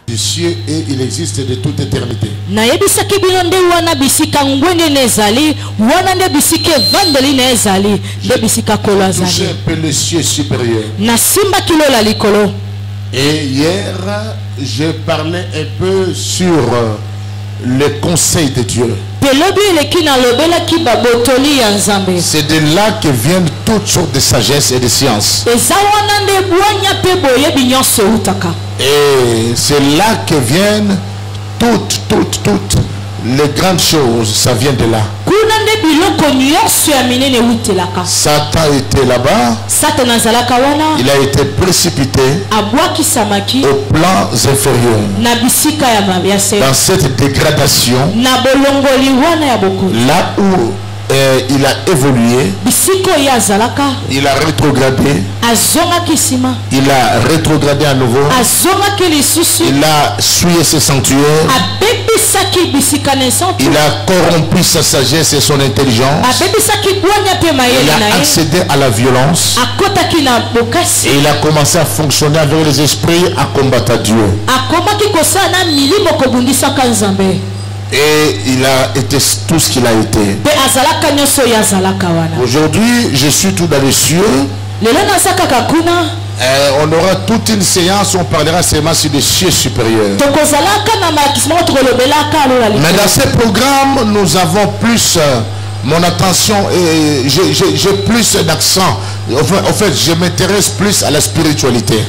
du ciel et il existe de toute éternité. Touchez un peu le ciel supérieur. Et hier, je parlais un peu sur le conseil de Dieu. C'est de là que viennent toutes sortes de sagesse et de science. Et c'est là que viennent toutes les grandes choses. Ça vient de là. Satan était là-bas. Il a été précipité aux plans inférieurs. Dans cette dégradation, là où il a évolué, il a rétrogradé, il a rétrogradé à nouveau, il a souillé ses sanctuaires, il a corrompu sa sagesse et son intelligence, il a accédé à la violence et il a commencé à fonctionner avec les esprits à combattre Dieu. Et il a été tout ce qu'il a été. Aujourd'hui, je suis tout dans les cieux. On aura toute une séance, on parlera seulement sur les cieux supérieurs. Mais dans ce programme, nous avons plus mon attention et j'ai plus d'accent. En fait, je m'intéresse plus à la spiritualité.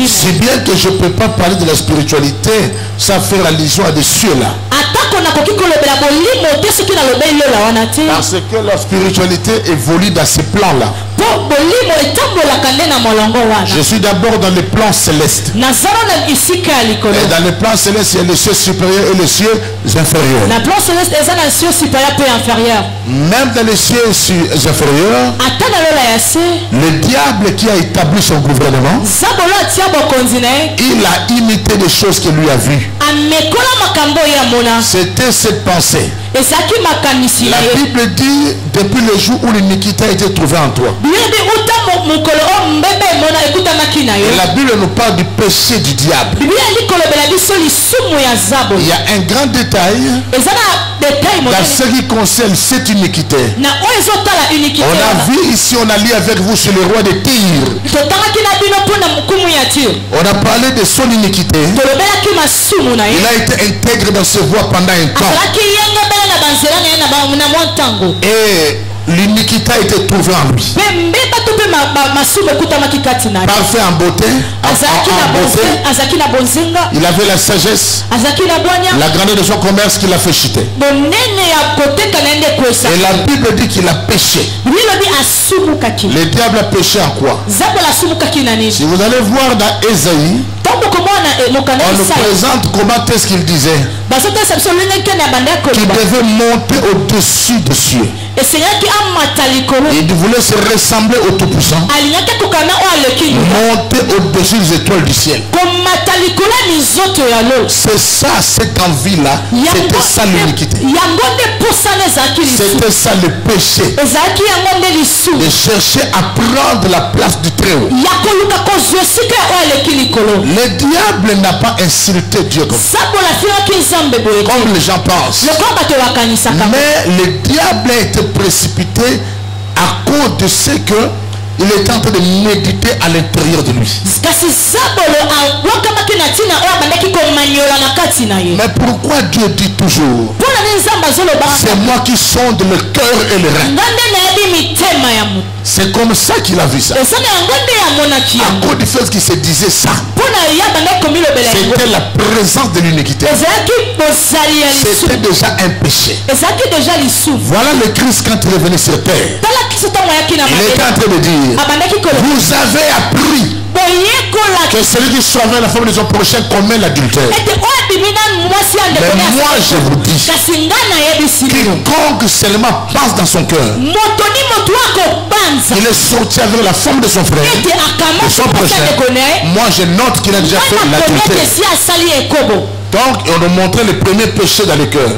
Si bien que je ne peux pas parler de la spiritualité sans faire allusion à des cieux là. Parce que la spiritualité évolue dans ces plans là. Je suis d'abord dans les plans célestes. Et dans les plans célestes, il y a les cieux supérieurs et les cieux inférieurs. Même dans les cieux inférieurs, le diable qui a établi son gouvernement, il a imité des choses qu'il lui a vues. C'était cette pensée. La Bible dit depuis le jour où l'iniquité a été trouvée en toi. Et la Bible nous parle du péché du diable. Il y a un grand détail dans ce qui concerne cette iniquité. On a vu ici, on a lu avec vous sur le roi de Tyr. On a parlé de son iniquité. Il a été intègre dans ses voies pendant un temps. Et l'iniquité a été trouvée en lui. Parfait en beauté, il avait la sagesse, la grandeur de son commerce qui l'a fait chuter. Et la Bible dit qu'il a péché. Le diable a péché en quoi? Si vous allez voir dans Ésaïe, on nous présente comment est-ce qu'il disait qu'il devait monter au-dessus des cieux. Il voulait se ressembler au Tout-Puissant, monter au-dessus des étoiles du ciel. C'est ça, cette envie-là. C'était ça l'iniquité. C'était ça le péché. De chercher à prendre la place du Très-Haut. Le diable n'a pas insulté Dieu comme ça, comme les gens pensent. Mais le diable a été précipité à cause de ce que il est en train de méditer à l'intérieur de lui. Mais pourquoi Dieu dit toujours c'est moi qui sonde le cœur et le rein? C'est comme ça qu'il a vu ça. À cause du fait qu'il se disait ça, c'était la présence de l'iniquité. C'était déjà un péché. Voilà le Christ quand il est venu sur terre. Il est en train de dire, vous avez appris que celui qui sauve la femme de son prochain commet l'adultère. Mais moi je vous dis, quiconque seulement pense dans son cœur, il est sorti avec la femme de son frère, de son prochain. Moi je note qu'il a déjà fait l'adultère. Donc on nous montrait le premier péché dans le cœur.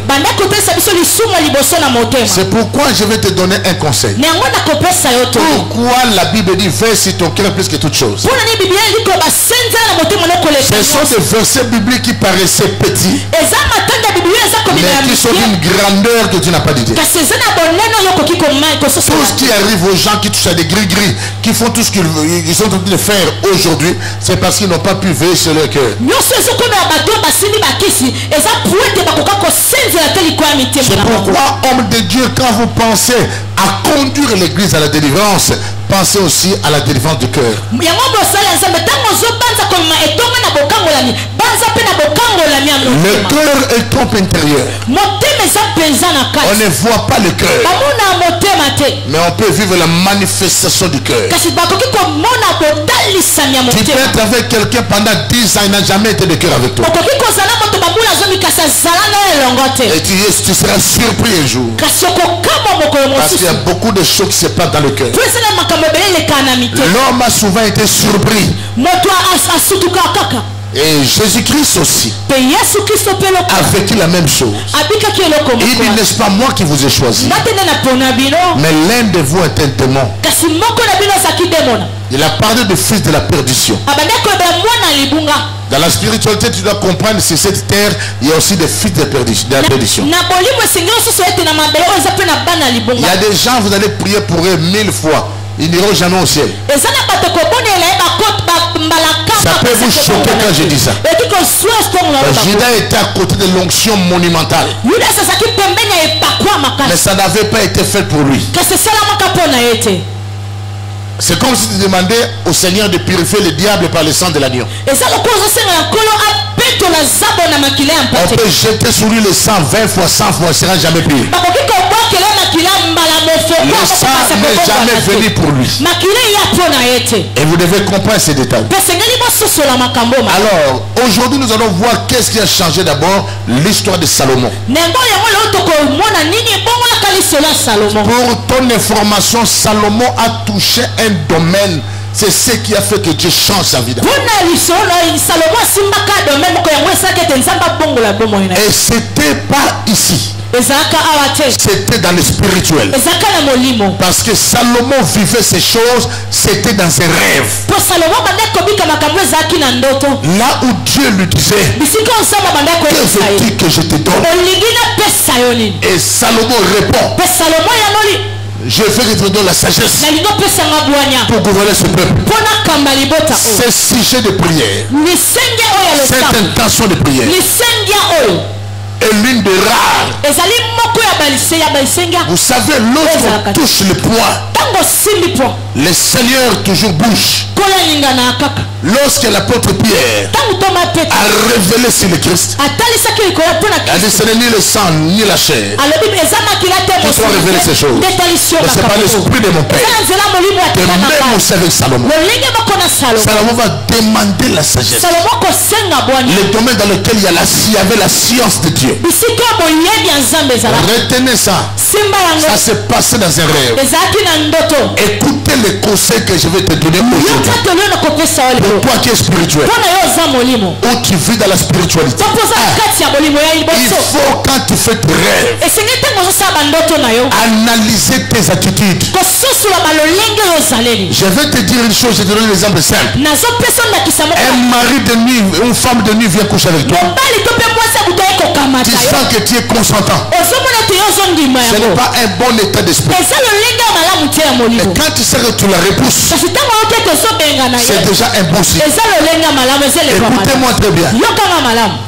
C'est pourquoi je vais te donner un conseil. Pourquoi la Bible dit verse ton cœur plus que toute chose? Ce sont des versets bibliques qui paraissaient petits, mais qui sont d'une grandeur que tu n'as pas d'idée. Tout ce qui arrive aux gens qui touchent à des gris-gris, qui font tout ce qu'ils sont en train de faire aujourd'hui, c'est parce qu'ils n'ont pas pu veiller sur leur cœur. C'est pourquoi, homme de Dieu, quand vous pensez à conduire l'église à la délivrance, pensez aussi à la délivrance du cœur. Le cœur est trompe intérieure. On ne voit pas le cœur, mais on peut vivre la manifestation du cœur. Tu peux être avec quelqu'un pendant 10 ans, il n'a jamais été de cœur avec toi. Et tu seras surpris un jour, parce qu'il y a beaucoup de choses qui se passent dans le cœur. L'homme a souvent été surpris. Et Jésus-Christ aussi a vécu la même chose. Il dit, n'est-ce pas moi qui vous ai choisi, mais l'un de vous est un démon. Il a parlé du fils de la perdition. Dans la spiritualité, tu dois comprendre que sur cette terre, il y a aussi des fils de la perdition. Il y a des gens, vous allez prier pour eux 1000 fois. Ils n'iront jamais au ciel. Ça peut vous choquer quand je dis ça. Judas était à côté de l'onction monumentale, mais ça n'avait pas été fait pour lui. C'est comme si tu demandais au Seigneur de purifier le diable par le sang de l'agneau. On peut jeter sur lui le sang 20 fois, 100 fois, il ne sera jamais pire. Le sang n'est jamais venu pour lui. Et vous devez comprendre ces détails. Alors, aujourd'hui, nous allons voir qu'est-ce qui a changé d'abord l'histoire de Salomon. Pour ton information, Salomon a touché un domaine. C'est ce qui a fait que Dieu change sa vie. Et c'était pas ici. C'était dans le spirituel. Parce que Salomon vivait ces choses, c'était dans ses rêves. Là où Dieu lui disait, que veux-tu que je te donne? Et Salomon répond, je vais te donner la sagesse pour gouverner ce peuple. Ce sujet de prière, cette intention de prière est l'une des rares. Vous savez, lorsqu'on touche le poing, le Seigneur toujours bouge. Lorsque l'apôtre Pierre a révélé sur le Christ, il a dit ce n'est ni le sang ni la chair qui sont révélés ces choses, mais c'est par l'esprit de mon Père. De même aussi avec Salomon. Salomon va demander la sagesse. Le domaine dans lequel il y avait la science de Dieu. Retenez ça. Ça s'est passé dans un rêve. Écoutez les conseils que je vais te donner aujourd'hui. Pour toi qui es spirituel, où tu vis dans la spiritualité, il faut, quand tu fais tes rêves, analyser tes attitudes. Je vais te dire une chose, je te donne un exemple simple. Un mari de nuit, une femme de nuit vient coucher avec toi. Tu sens que tu es consentant. Ce n'est pas un bon état d'esprit. Mais quand tu sais que tu la repousses, c'est déjà un bon signe. Écoutez-moi très bien.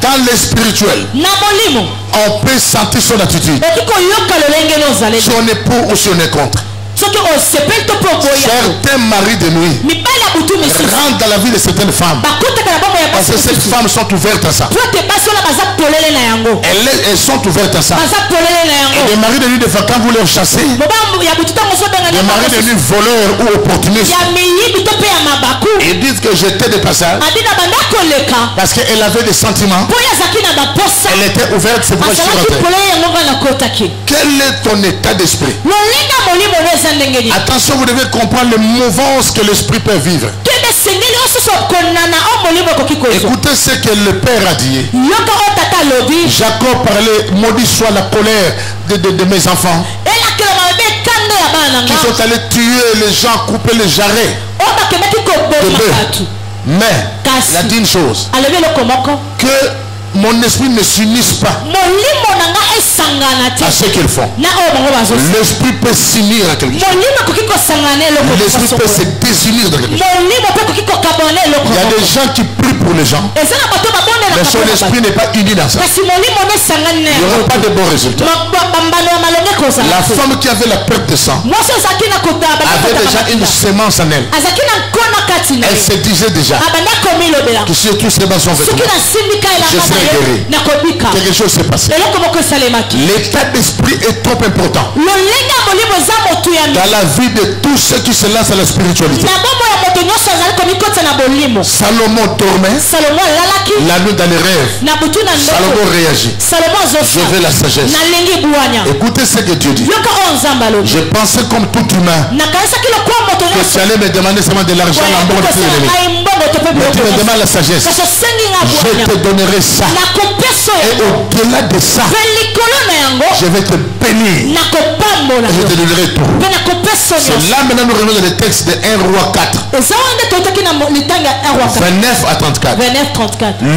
Dans le spirituel, on peut sentir son attitude. Si on est pour ou si on est contre. Certains maris de nuit rentrent dans la vie de certaines femmes, parce que ces femmes sont ouvertes à ça. Elles sont ouvertes à ça. Et les maris de nuit, des fois, quand vous les chassez, les maris de nuit voleurs ou opportunistes, ils disent que j'étais de passage parce qu'elle avait des sentiments, elle était ouverte, c'est pourquoi je suis rentré. Quel est ton état d'esprit? Attention, vous devez comprendre les mouvances que l'esprit peut vivre. Écoutez ce que le Père a dit. Jacob parlait, maudit soit la colère de mes enfants qui sont allés tuer les gens, couper les jarrets de bœufs. Mais il a dit une chose, que mon esprit ne s'unisse pas à ce qu'ils font. L'esprit peut s'unir à quelque chose. L'esprit peut se désunir de quelque chose. Il y a des gens qui prient pour les gens, mais son esprit n'est pas uni dans ça. Il n'y aura pas de bons résultats. La femme qui avait la perte de sang avait déjà une sémence en elle. Elle se disait déjà que si tous ces mains sont vêtements, je serai guéri. Quelque chose s'est passé. L'état d'esprit est trop important dans la vie de tous ceux qui se lancent à la spiritualité. Salomon dormait la nuit dans les rêves. Salomon réagit. Je veux la sagesse. Écoutez ce que Dieu dit. Je pensais comme tout humain que tu allais me demander seulement de l'argent, l'amour de tes ennemis. Mais tu me demandes la sagesse. Je te donnerai ça. Et au-delà de ça, je vais te bénir. Et je te donnerai tout. C'est là maintenant nous revenons dans le texte de 1 Roi 4. 29 à 34.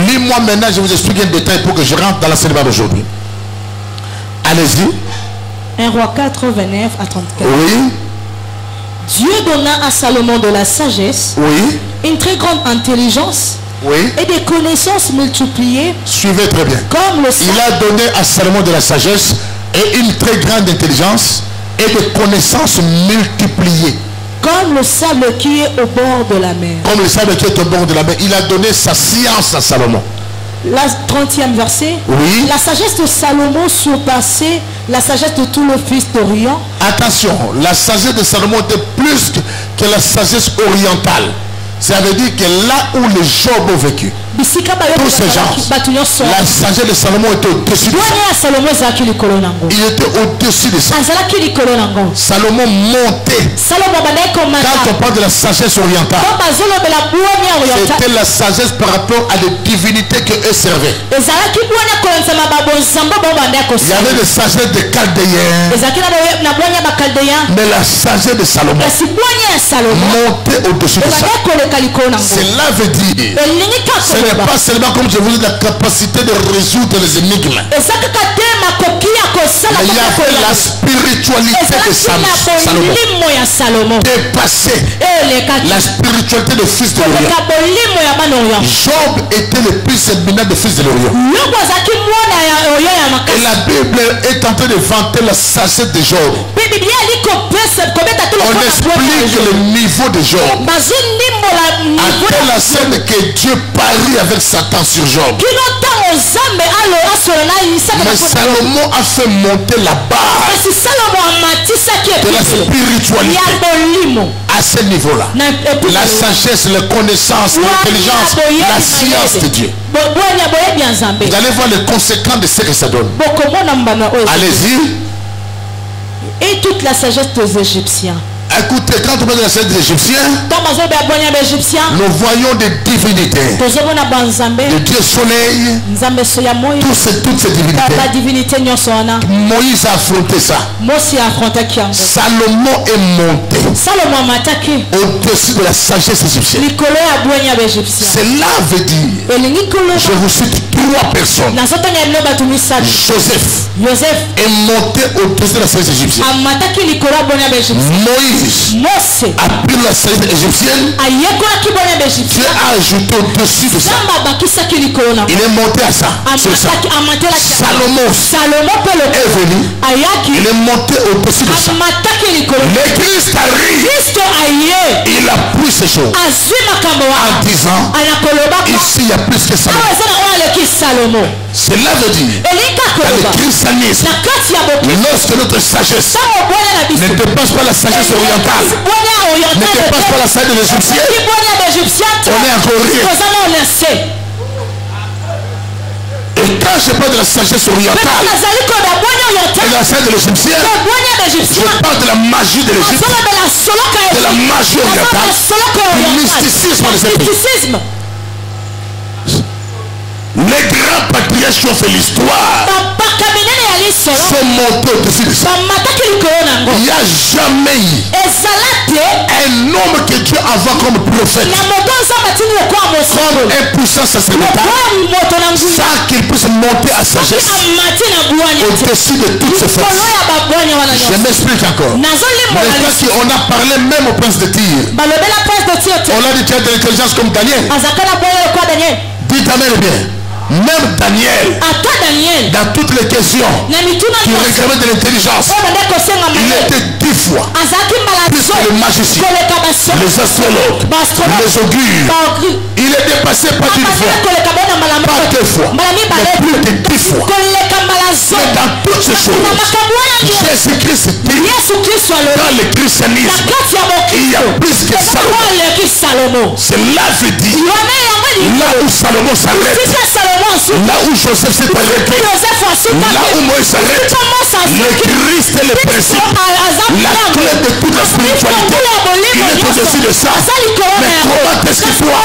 Lis-moi maintenant, je vous explique un détail pour que je rentre dans la célébration d'aujourd'hui. Allez-y. 1 Roi 4, 29 à 34. Oui. Dieu donna à Salomon de la sagesse, oui, une très grande intelligence, oui, et des connaissances multipliées. Suivez très bien. Comme le Il a donné à Salomon de la sagesse et une très grande intelligence et des connaissances multipliées. Comme le sable qui est au bord de la mer. Comme le sable qui est au bord de la mer. Il a donné sa science à Salomon. La 30e verset. Oui. La sagesse de Salomon surpassait la sagesse de tous les fils d'Orient. Attention, la sagesse de Salomon était plus que la sagesse orientale. Ça veut dire que là où les Job ont vécu, tous ces gens, la sagesse de Salomon était au-dessus de ça. Il était au-dessus de ça. Salomon montait. Quand on parle de la sagesse orientale, c'était la sagesse par rapport à des divinités qu'eux servaient. Il y avait des sagesses de Chaldéens, mais la sagesse de Salomon montait au-dessus de ça. Cela veut dire, ce n'est pas seulement, comme je vous dis, la capacité de résoudre les énigmes. Mais il y avait la spiritualité de Salomon dépasser la spiritualité des fils de l'Orient. Job était le plus éminent des fils de l'Orient. Et la Bible est en train de vanter la sagesse de Job. On explique le niveau de Job. À telle scène que Dieu parie avec Satan sur Job. Mais Salomon a fait monter la barre de la spiritualité à ce niveau-là. La sagesse, la connaissance, l'intelligence, la science de Dieu. Vous allez voir les conséquences de ce que ça donne. Allez-y. Et toute la sagesse des Égyptiens. Écoutez, quand on parle de la sagesse des Égyptiens, nous voyons des divinités, le Dieu soleil, toutes ces divinités. Moïse a affronté ça. Salomon est monté au-dessus de la sagesse égyptienne. Cela veut dire, je vous cite 3 personnes. Joseph est monté au-dessus de la sagesse égyptienne. Moïse a pris la sagesse égyptienne. Dieu a ajouté au-dessus de ça. Il est monté à ça. Salomon est venu. Il est monté au-dessus de ça. Le Christ arrive. Il a pris ces choses en disant, ici il y a plus que Salomon. Cela veut dire, dans le christianisme, lorsque notre sagesse ne dépasse pas la sagesse orientale, ne dépasse pas la sagesse de l'Égyptien, on est encore rien. Et quand je parle de la sagesse orientale et de la sagesse de l'Égyptien, je parle de la magie de l'Égypte, de la magie orientale, du mysticisme de cette pays. ont fait l'histoire sont montés au-dessus de ça. Il n'y a jamais eu un homme que Dieu envoie comme prophète, comme un puissant sacerdotal, sans qu'il puisse monter à sagesse au-dessus de toutes ces forces. Je m'explique encore. On a parlé même au prince de Tyr. On a dit tu as de l'intelligence comme Daniel. Dites amen bien. Même Daniel, dans toutes les questions qui réclamaient de l'intelligence, il était 10 fois plus que les magiciens, les astrologues, les augures. Il est dépassé pas d'une fois, pas 2 fois, mais plus de 10 fois. Mais dans toutes ces choses, Jésus-Christ dit, dans le christianisme, il y a plus que Salomon. C'est là que je dis, là où Salomon s'arrête, là où Joseph s'est arrêté, là où Moïse s'arrête, le Christ est le principe, la clé de toute la spiritualité. Il est au-dessus de ça. Mais comment est-ce que toi,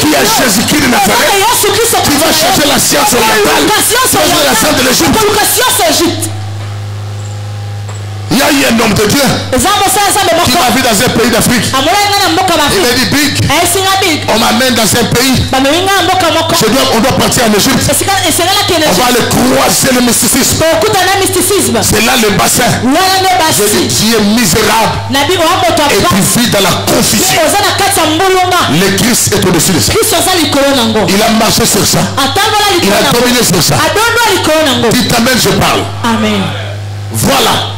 qui as Jésus-Christ de Nazareth, tu vas chercher la science orientale, tu vas chercher la science de l'Égypte? Il y a eu un homme de Dieu qui m'a vu dans un pays d'Afrique. Il m'a dit Big, on m'amène dans un pays, on doit partir en Égypte, on va aller croiser le mysticisme. C'est là le bassin. Je dis tu es misérable et tu vis dans la confusion. Le Christ est au-dessus de ça. Il a marché sur ça, il a dominé sur ça. Dites amen, je parle. Amen. Voilà.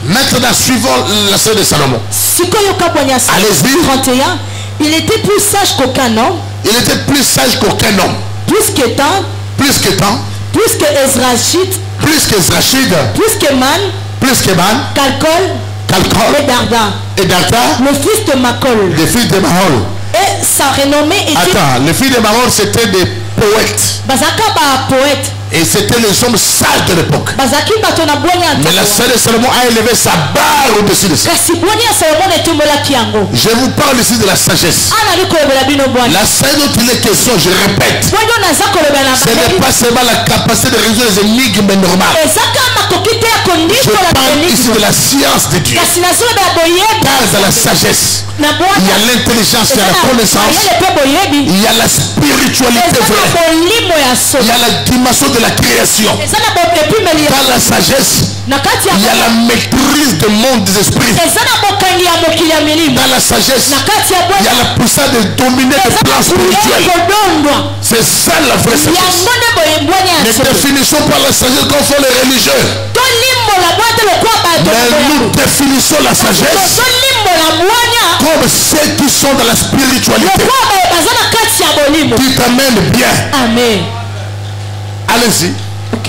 Maintenant, suivons la sœur de Salomon. Allez-y. 31. Il était plus sage qu'aucun homme. Il était plus sage qu'aucun homme. Plus qu'Étan. Plus qu'Étan. Plus qu'Ezrachid. Plus qu'Ezrachid. Plus qu'Eman. Plus qu'Eman. Calcol. Et Darda. Et Darda. Le fils de Macol. Le fils de Mahol. Et sa renommée était... Attends, les fils de Mahol c'était des poètes. Poète. Et c'était les hommes sages de l'époque. Mais la sœur de Salomon a élevé sa barre au-dessus de ça. Je vous parle ici de la sagesse. La sagesse dont il est question, je répète, ce n'est pas seulement la capacité de résoudre les énigmes normales. Je parle ici de la science de Dieu. Car dans la sagesse, il y a l'intelligence, il y a la connaissance, il y a la spiritualité vraie, il y a la dimension de la création. Dans la sagesse, il y a la maîtrise du monde des esprits. Dans la sagesse, il y a la puissance de dominer les plans spirituels. C'est ça la vraie sagesse. Ne définissons pas la sagesse comme font les religieux. Mais nous définissons la sagesse comme ceux qui sont dans la spiritualité. Dites amen bien. Amen. Allez-y. Ok.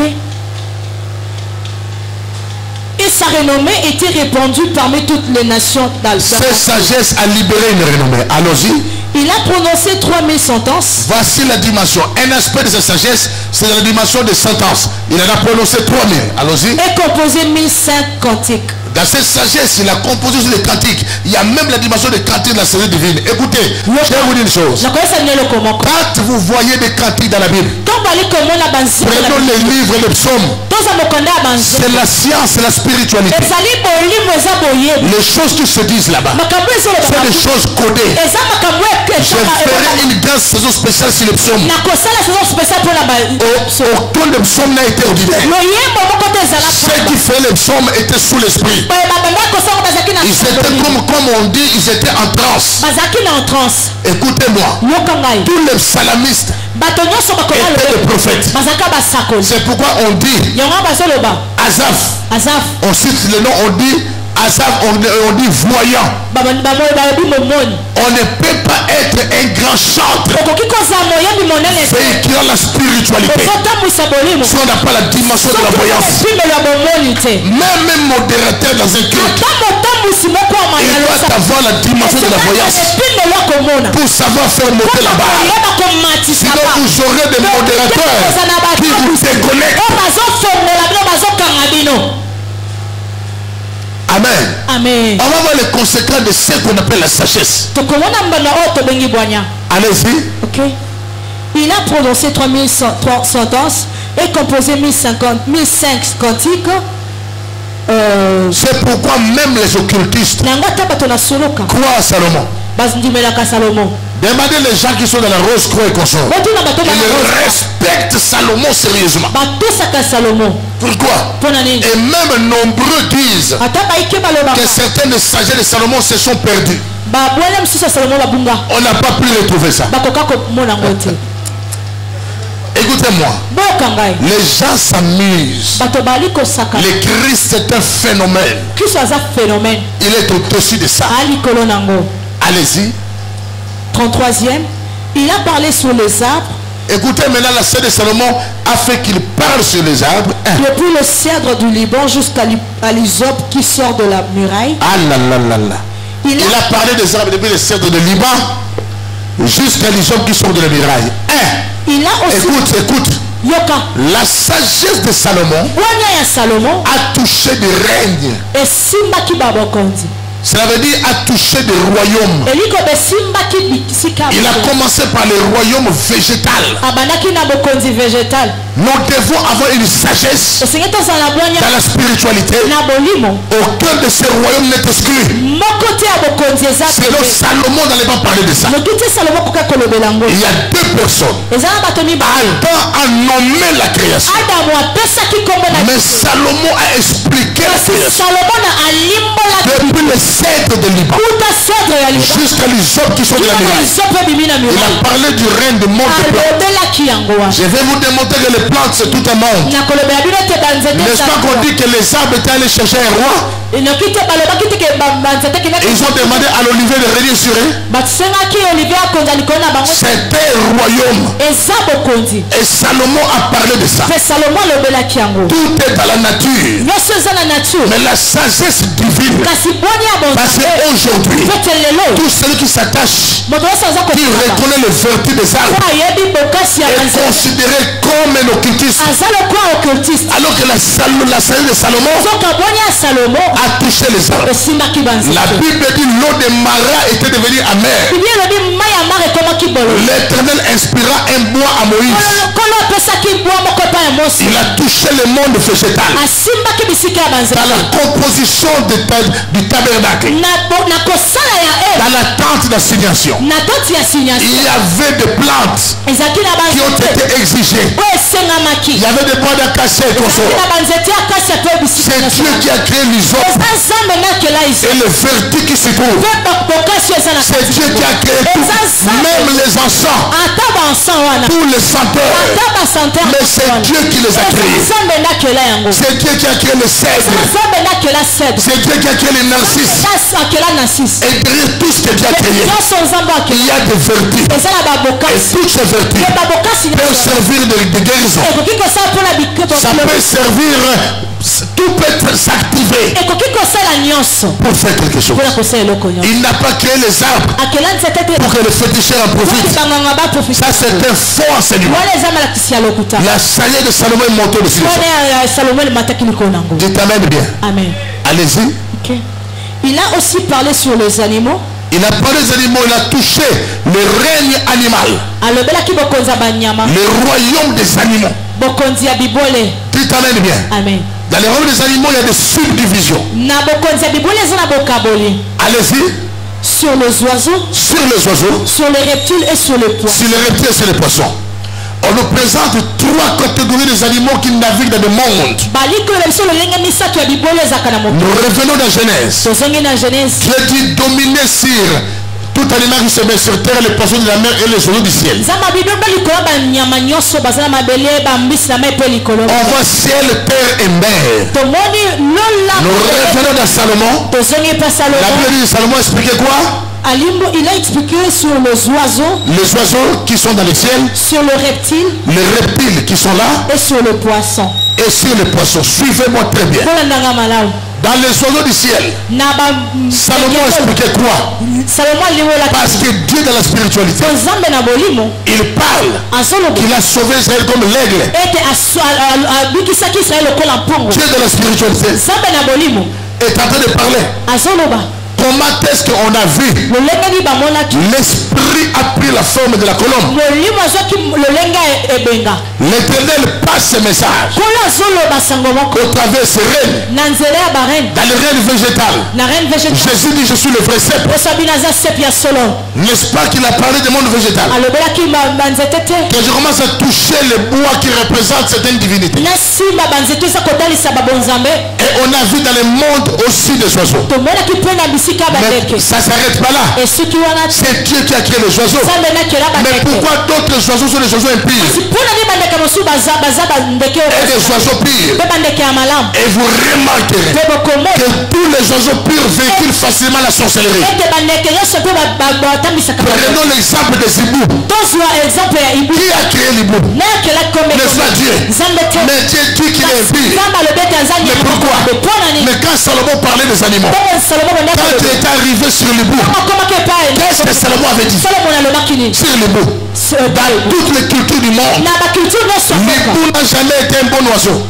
Et sa renommée était répandue parmi toutes les nations d'Alsace. Cette sagesse a libéré une renommée. Allons-y. Il a prononcé 3000 sentences. Voici la dimension. Un aspect de sa sagesse, c'est la dimension des sentences. Il en a prononcé 3000. Allons-y. Et composé 1005 cantiques. Dans cette sagesse, il a composé sur les cantiques. Il y a même la dimension des cantiques de la sagesse divine. Écoutez, je vais vous dire une chose. Quand vous voyez des cantiques dans la Bible, prenons les livres et les psaumes. C'est la science, c'est la spiritualité. Les choses qui se disent là-bas, c'est des choses codées. Je ferai une grande saison spéciale sur les psaumes. Aucun des psaumes n'a été ordinaire. Ceux qui faisaient les psaumes étaient sous l'esprit. Ils étaient comme on dit, ils étaient en transe. Écoutez-moi, tous les psalmistes étaient des prophètes. C'est pourquoi on dit Asaph. On cite le nom, on dit Asaph, on dit voyant. On ne peut pas être un grand chanteur véhiculant la spiritualité si on n'a pas la dimension de la voyance. Même un modérateur dans un culte, il doit avoir la dimension de la voyance pour savoir faire monter la barre. Sinon vous aurez des modérateurs qui vous déconnectent. Amen. Amen. On va voir les conséquences de ce qu'on appelle la sagesse. Allez-y. Allez-y. Okay. Il a prononcé 3000 sentences Et composé 1005 cantiques. C'est pourquoi même les occultistes croient à Salomon. Demandez les gens qui sont dans la rose croix et consorts. Ils respectent Salomon sérieusement. Pourquoi? Et même nombreux disent que certaines sagesses de Salomon se sont perdues. On n'a pas pu retrouver ça. Écoutez-moi. Les gens s'amusent. Le Christ est un phénomène. Il est au-dessus de ça. Allez-y. 33e. Il a parlé sur les arbres. Écoutez maintenant, la scène de Salomon a fait qu'il parle sur les arbres. Depuis le cèdre du Liban jusqu'à l'hysope qui sort de la muraille. Ah là là là là. Il a parlé des arbres depuis le cèdre du Liban jusqu'à l'hysope qui sort de la muraille. Il a aussi... Écoute. La sagesse de Salomon a touché des règnes. Cela veut dire a touché des royaumes. Il a commencé par les royaumes végétales. Nous devons avoir une sagesse dans la spiritualité. Aucun de ces royaumes n'est exclu. Selon Salomon n'allait pas parler de ça. Il y a deux personnes. Adam a nommé la création. Mais Salomon a expliqué la création. Depuis le cèdre de Liban jusqu'à l'hysope qui sont de la muraille. Il a parlé du règne du monde des plantes. Je vais vous démontrer que les plantes c'est tout un monde. N'est-ce pas qu'on dit que les arbres étaient allés chercher un roi? Ils ont demandé à l'olivier de régner sur eux. C'était un royaume. Et Salomon a parlé de ça. Tout est dans la nature. Mais la sagesse divine. Parce qu'aujourd'hui, tout celui qui s'attache, qui reconnaît le vertu des arbres, est considéré comme un occultiste. Alors que la sagesse de Salomon a touché les arbres. La Bible dit l'eau de Mara était devenue amère. L'Éternel inspira un bois à Moïse. Il a touché le monde végétal. Dans la composition du tabernacle, dans la tente d'assignation, il y avait des plantes qui ont été exigées. Il y avait des bois d'acacia et consorts. C'est Dieu qui a créé l'hysope et le vertu qui s'y trouve. C'est Dieu qui a créé tout, même les encens, tous les senteurs. Mais c'est Dieu qui les a créés. C'est Dieu qui a créé le cèdre. C'est Dieu qui a créé les narcisses. Et derrière tout ce que Dieu a créé, il y a des vertus. Et toutes ces vertus peuvent servir de guérison. Ça peut servir, tout peut s'activer pour faire quelque chose. Il n'a pas créé les arbres pour que le féticheur en profite. Ça c'est un faux enseignement. La sagesse de Salomon est montée dessus. Dites amen bien. Amen. Allez-y. Okay. Il a aussi parlé sur les animaux. Il a parlé des animaux, il a touché le règne animal. Le royaume des animaux. Dites amen bien. Amen. Dans les royaumes des animaux, il y a des subdivisions. Allez-y. Sur les oiseaux. Sur les reptiles et sur les poissons. Sur les reptiles et sur les poissons. On nous présente trois catégories des animaux qui naviguent dans le monde. Nous revenons dans Genèse. Dieu dit dominer sur tout animal qui se met sur terre, les poissons de la mer et les oiseaux du ciel. On voit ciel, terre et mer. Nous revenons dans Salomon. La Bible de Salomon expliquait quoi? Il a expliqué sur les oiseaux. Les oiseaux qui sont dans le ciel. Sur le reptile. Les reptiles qui sont là. Et sur le poisson. Et sur les poissons. Suivez-moi très bien. Dans les oiseaux du ciel, Salomon expliquait quoi? Parce que Dieu dans la spiritualité, il parle qu'il a sauvé Israël comme l'aigle. Dieu dans la spiritualité est en train de parler Comment est-ce qu'on a vu? L'esprit a pris la forme de la colombe. L'Éternel passe ce message au travers de ces reines. Dans les reines végétales. Jésus dit je suis le vrai cep. N'est-ce pas qu'il a parlé du monde végétal? Que je commence à toucher le bois qui représente certaines divinités. Et on a vu dans le monde aussi des oiseaux. Mais ça ne s'arrête pas là. C'est Dieu qui a créé les oiseaux. Mais pourquoi d'autres oiseaux sont des oiseaux impies? Et des oiseaux pires. Et vous remarquerez que tous les oiseaux purs véhiculent facilement la sorcellerie. Prenons l'exemple des hiboux. Qui a créé l'hibou? N'est-ce pas Dieu? Mais Dieu dit qu'il est impie. Mais pourquoi? Mais quand Salomon parlait des animaux, quand il est arrivé sur l'hibou, qu'est-ce que Salomon avait dit? Sur l'hibou. Dans toutes les cultures du monde, l'hibou n'a jamais été un bon oiseau.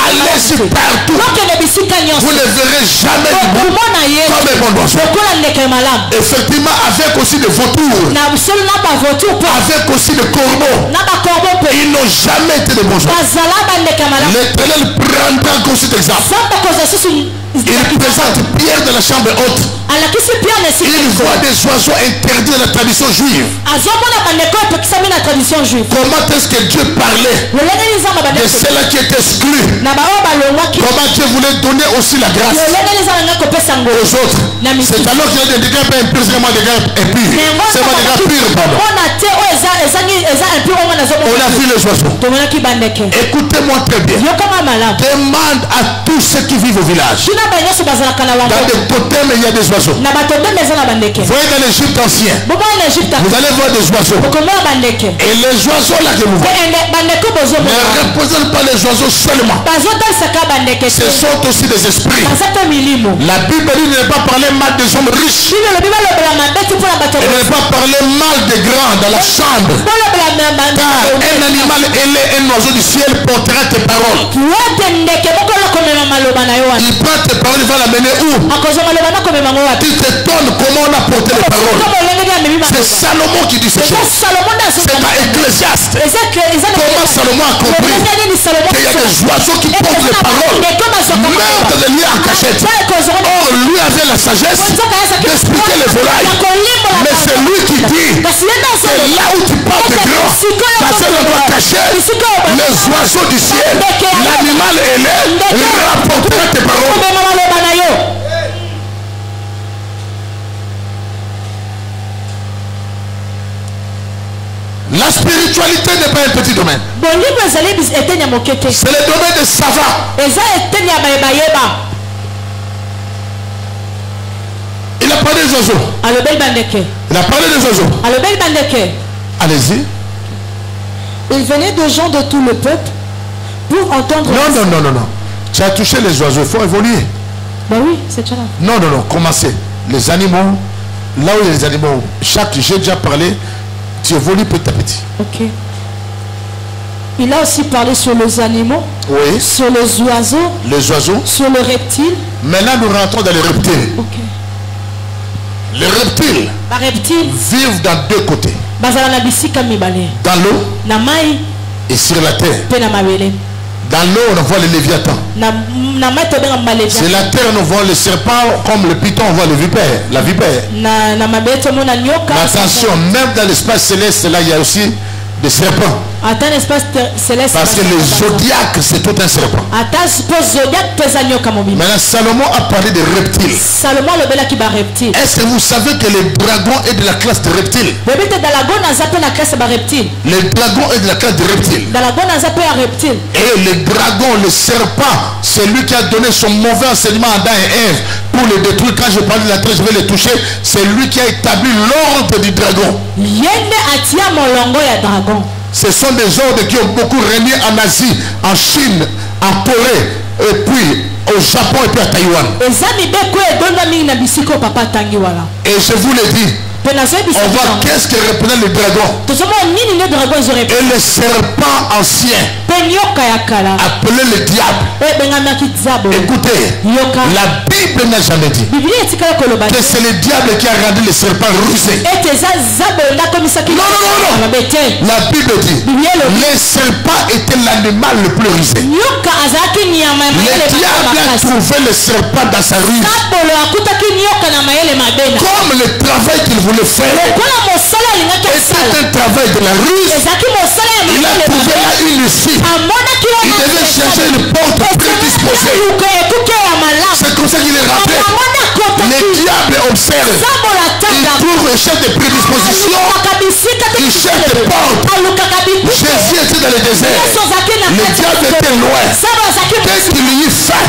Allez-y partout, vous ne verrez jamais l'hibou comme un bon oiseau. Effectivement, avec aussi des vautours, avec aussi des corbeaux, ils n'ont jamais été de bons oiseaux. L'Éternel prendra encore cet exemple. Il présente Pierre de la chambre haute. Il voit des oiseaux interdits dans la tradition juive. Comment est-ce que Dieu parlait de ceux-là qui étaient exclus? Comment Dieu voulait donner aussi la grâce aux autres? C'est alors qu'il y a des dégâts impurs, c'est moi des dégâts impurs. C'est moi des dégâts purs, pardon. On a vu les oiseaux. Écoutez-moi très bien. Demande à tous ceux qui vivent au village. Dans des totems, il y a des oiseaux. Voyez dans l'Égypte ancienne, vous allez voir des oiseaux. Et les oiseaux là que vous voyez ne représentent pas les oiseaux seulement. Ce sont aussi des esprits. La Bible dit ne pas parler mal des hommes riches. Et ne pas parler mal des grands dans la chambre. Car un animal ailé, un oiseau du ciel portera tes paroles. Il prend tes paroles, il va l'amener où? Tu t'étonnes comment on a porté les paroles. C'est Salomon qui dit ces choses. C'est pas Ecclésiaste. Comment Salomon a compris qu'il y a des oiseaux qui portent les paroles, même dans des lieux en cachette. Or, lui avait la sagesse d'expliquer les volailles. Mais c'est lui qui dit, c'est là où tu parles de grand. Parce qu'on doit cacher les oiseaux du ciel. L'animal ailé rapportera tes paroles. La spiritualité n'est pas un petit domaine. C'est le domaine des savants. Il a parlé des oiseaux. Il a parlé des oiseaux. Allez-y. Il venait de gens de tout le peuple pour entendre. Non. Tu as touché les oiseaux, il faut évoluer. Ben oui, c'est déjà là. Non, commencez. Les animaux, là où il y a les animaux, j'ai déjà parlé, tu évolues petit à petit. Ok. Il a aussi parlé sur les animaux. Oui. Sur les oiseaux. Les oiseaux. Sur le reptile. Maintenant, nous rentrons dans les reptiles. Ok. Les reptiles vivent dans deux côtés. Dans l'eau et sur la terre. Dans l'eau, on voit les léviathans. C'est la terre, on voit les serpents, comme le python, on voit la vipère. Mais attention, même dans l'espace céleste, là, il y a aussi des serpents. Parce que le zodiaque, c'est tout un serpent. Maintenant, Salomon a parlé des reptiles. Est-ce que vous savez que le dragon est de la classe des reptiles? Le dragon est de la classe des reptiles. Et le dragon, le serpent, c'est lui qui a donné son mauvais enseignement à Adam et Ève pour les détruire. Quand je parle de la terre, je vais les toucher. C'est lui qui a établi l'ordre du dragon. Ce sont des ordres qui ont beaucoup régné en Asie, en Chine, en Corée, et puis au Japon et puis à Taïwan. Et je vous le dis, On voit qu'est-ce que représentent les dragons. Et les serpents anciens appelés le diable. Écoutez, la Bible n'a jamais dit que c'est le diable qui a rendu les serpents rusés. Non. La Bible dit les serpents étaient l'animal le plus rusé. Le diable a trouvé le serpent dans sa ruse. Comme le travail qu'il voulait faire était un travail de la ruse, il a trouvé là une issue. Il devait chercher une porte prédisposée. C'est comme ça qu'il est rappelé. Le diable observe. Il trouve un chef de prédisposition. Il cherche des portes. Jésus était dans le désert. Le diable était loin. Dès qu'il y eut faim,